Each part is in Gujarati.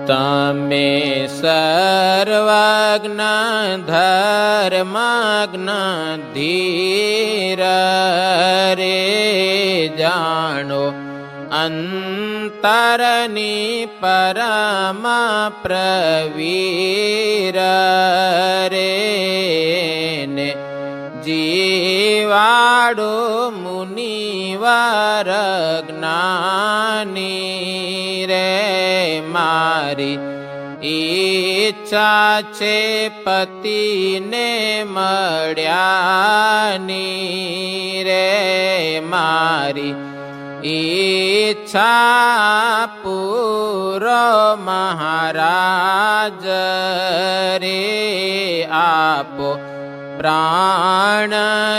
તમે સર્વજ્ઞ ધર્મજ્ઞ ધીર રે જાણો અંતરની પરમ પ્રવીર રે ને જીવાડો મુનિવાર જ્ઞાની રે મારી ઈચ્છા છે પતિને મળ્યાની રે મારી ઈચ્છા પૂરો મહારાજ રે આપો પ્રાણદાન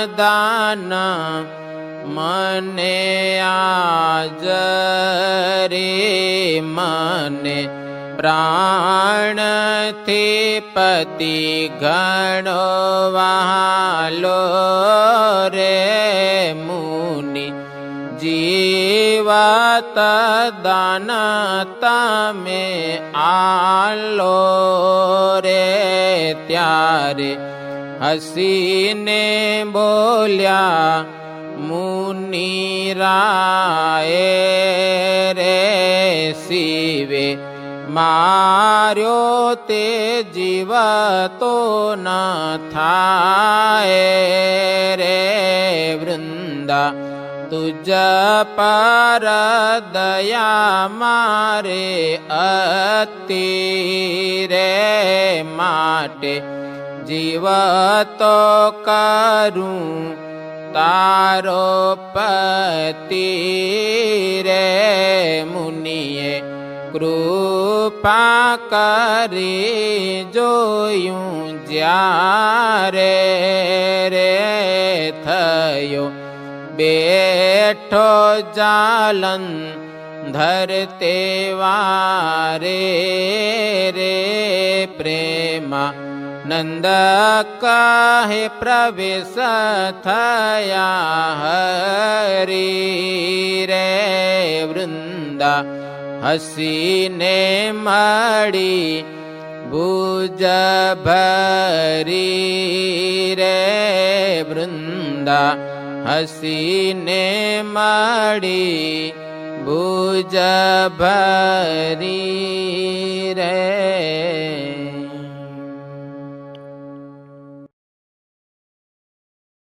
મને આજ રે મને પ્રાણથી પતિ ઘણો વહાલો રે મુનિ જીવત દાન તમે આલો રે ત્યારે હસીને બોલ્યા મુનિરાય રે શિવે માર્યો તે જીવતો ન થાય રે વૃંદા તુજ પર દયા મારે અતિ રે માટે જીવતો કરું તારો પતિ રે મુનિએ કૃપા કરી જોયું જ્યારે રે થયો બેઠો જાલન ધરતે વારે રે પ્રેમા નંદ કહે પ્રવેશ થયા હરી રે વૃંદા હસીને મળી ભુજ ભરી રે વૃંદા હસીને મળી ભુજ ભરી રે